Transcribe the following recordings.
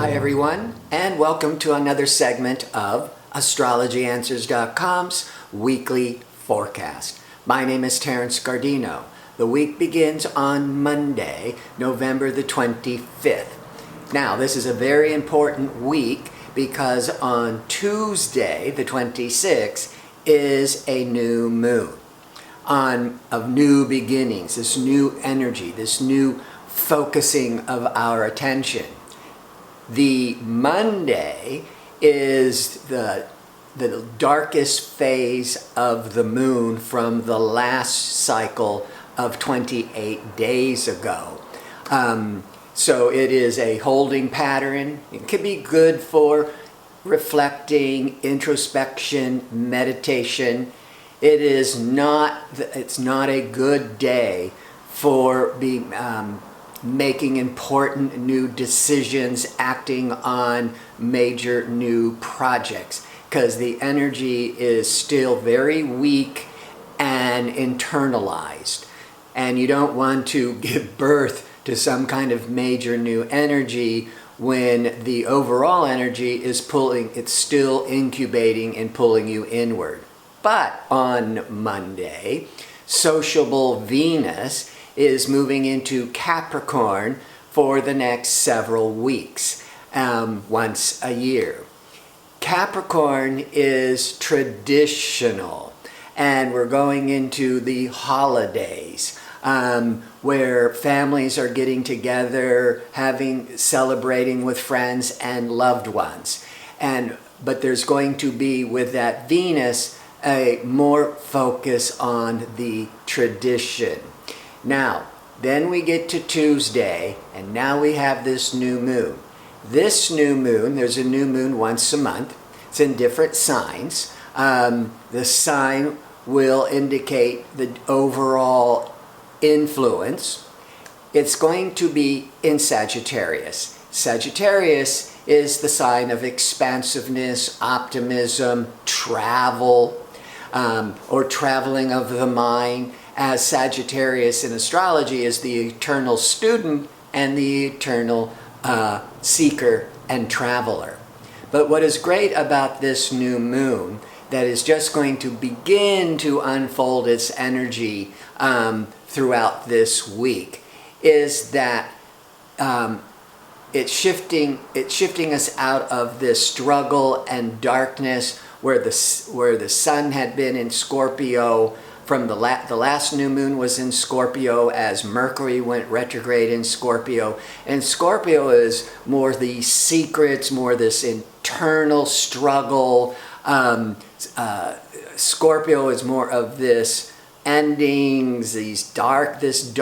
Hi everyone, and welcome to another segment of AstrologyAnswers.com's weekly forecast. My name is Terrence Gardino. The week begins on Monday, November the 25th. Now, this is a very important week because on Tuesday, the 26th, is a new moon of new beginnings, this new energy, this new focusing of our attention. The Monday is the darkest phase of the moon from the last cycle of 28 days ago. So it is a holding pattern. It can be good for reflecting, introspection, meditation. It's not a good day for making important new decisions, acting on major new projects, because the energy is still very weak and internalized. And you don't want to give birth to some kind of major new energy when the overall energy is it's still incubating and pulling you inward. But on Monday, sociable Venus is moving into Capricorn for the next several weeks, once a year. Capricorn is traditional, and we're going into the holidays, where families are getting together, celebrating with friends and loved ones. But there's going to be, with that Venus, a more focus on the tradition. Now, then we get to Tuesday, and now we have this new moon. This new moon, there's a new moon once a month. It's in different signs. The sign will indicate the overall influence. It's going to be in Sagittarius. Sagittarius is the sign of expansiveness, optimism, travel, or traveling of the mind, as Sagittarius in astrology is the eternal student and the eternal seeker and traveler. But what is great about this new moon that is just going to begin to unfold its energy throughout this week is that it's shifting us out of this struggle and darkness where the sun had been in Scorpio. From the last new moon was in Scorpio as Mercury went retrograde in Scorpio. And Scorpio is more the secrets, more this internal struggle. Scorpio is more of this endings, this darkness,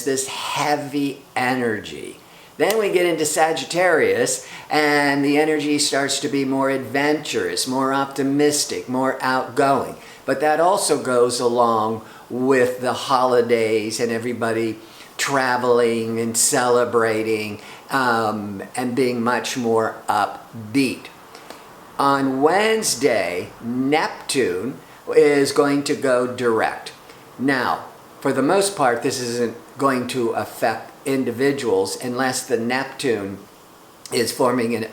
this heavy energy. Then we get into Sagittarius, and the energy starts to be more adventurous, more optimistic, more outgoing. But that also goes along with the holidays and everybody traveling and celebrating and being much more upbeat. On Wednesday, Neptune is going to go direct. Now, for the most part, this isn't going to affect individuals unless the Neptune is forming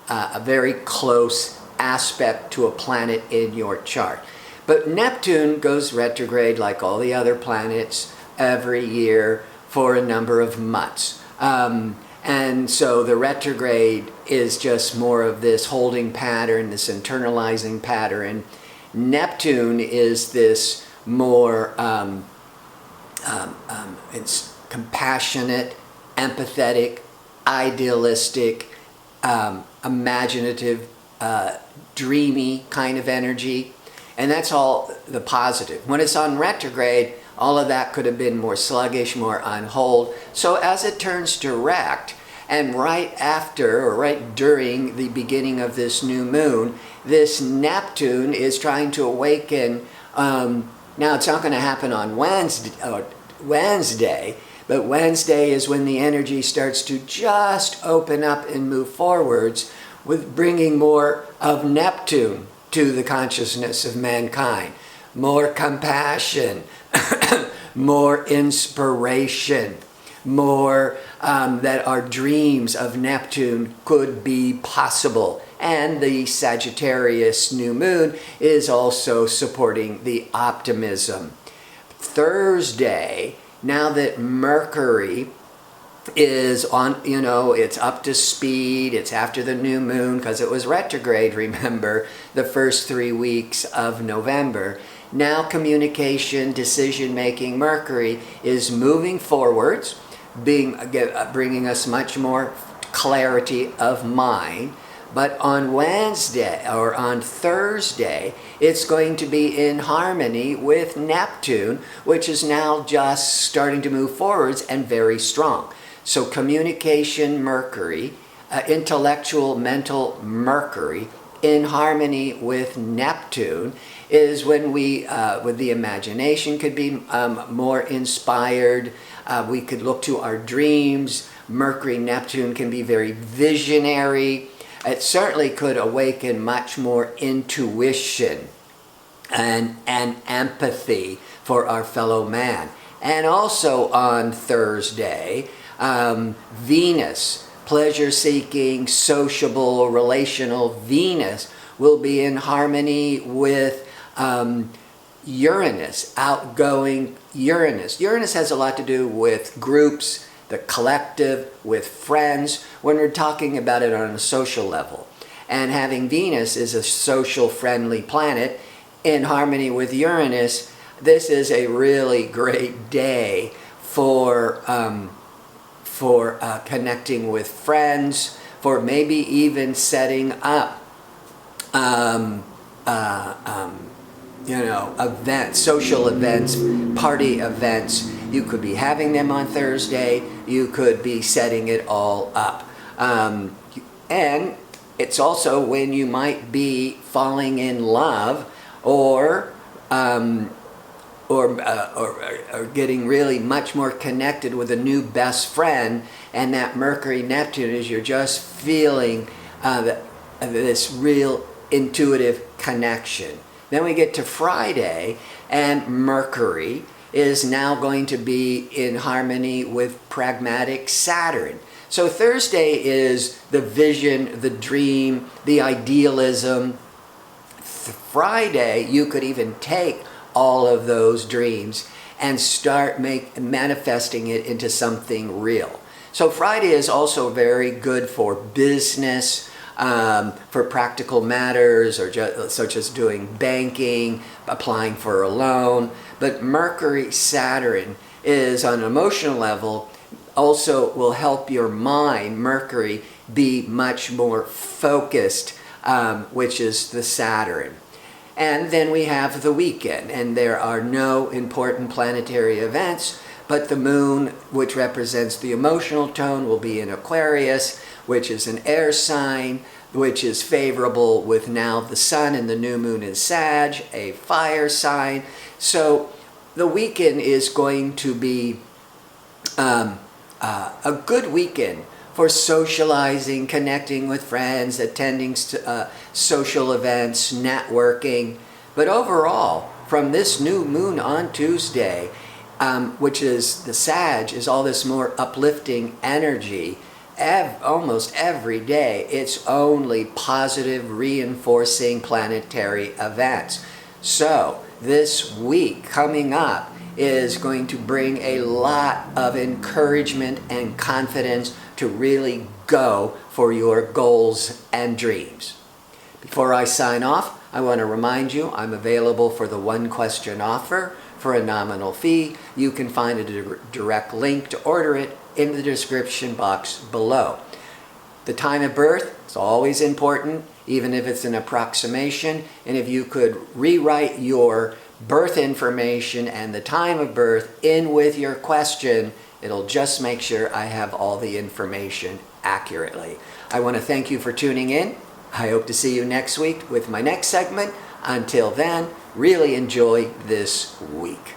a very close aspect to a planet in your chart. But Neptune goes retrograde like all the other planets every year for a number of months. And so the retrograde is just more of this holding pattern, this internalizing pattern. Neptune is this more, it's compassionate, empathetic, idealistic, imaginative, dreamy kind of energy. And that's all the positive. When it's on retrograde, all of that could have been more sluggish, more on hold. So as it turns direct, and right after or right during the beginning of this new moon, this Neptune is trying to awaken. Now it's not going to happen on Wednesday, but Wednesday is when the energy starts to just open up and move forwards with bringing more of Neptune to the consciousness of mankind. More compassion, more inspiration, more that our dreams of Neptune could be possible. And the Sagittarius new moon is also supporting the optimism. Thursday, now that Mercury is on, it's up to speed, it's after the new moon because it was retrograde, remember, the first 3 weeks of November. Now communication, decision-making, Mercury is moving forwards, bringing us much more clarity of mind. But on Wednesday or on Thursday, it's going to be in harmony with Neptune, which is now just starting to move forwards and very strong. So communication Mercury, intellectual, mental Mercury, in harmony with Neptune is when with the imagination could be more inspired. We could look to our dreams. Mercury, Neptune can be very visionary. It certainly could awaken much more intuition and empathy for our fellow man. And also on Thursday, Venus, pleasure-seeking, sociable, relational Venus will be in harmony with Uranus, outgoing Uranus. Uranus has a lot to do with groups, the collective, with friends, when we're talking about it on a social level. And having Venus is a social friendly planet in harmony with Uranus, this is a really great day for connecting with friends, for maybe even setting up events, social events, party events. You could be having them on Thursday. You could be setting it all up. And it's also when you might be falling in love or getting really much more connected with a new best friend, and that Mercury Neptune is you're just feeling this real intuitive connection. Then we get to Friday, and Mercury is now going to be in harmony with pragmatic Saturn. So Thursday is the vision, the dream, the idealism. Friday, you could even take all of those dreams and start manifesting it into something real. So Friday is also very good for business, for practical matters, or such as doing banking, applying for a loan. But Mercury, Saturn is on an emotional level, also will help your mind, Mercury, be much more focused, which is the Saturn. And then we have the weekend, and there are no important planetary events, but the moon, which represents the emotional tone, will be in Aquarius, which is an air sign, which is favorable with now the sun and the new moon in Sag, a fire sign. So the weekend is going to be a good weekend for socializing, connecting with friends, attending social events, networking. But overall, from this new moon on Tuesday, which is the Sag, is all this more uplifting energy. Almost every day, it's only positive, reinforcing planetary events. So this week coming up is going to bring a lot of encouragement and confidence to really go for your goals and dreams. Before I sign off, I want to remind you I'm available for the one-question offer for a nominal fee. You can find a direct link to order it in the description box below. The time of birth is always important, even if it's an approximation. And if you could rewrite your birth information and the time of birth in with your question, it'll just make sure I have all the information accurately. I want to thank you for tuning in. I hope to see you next week with my next segment. Until then, really enjoy this week.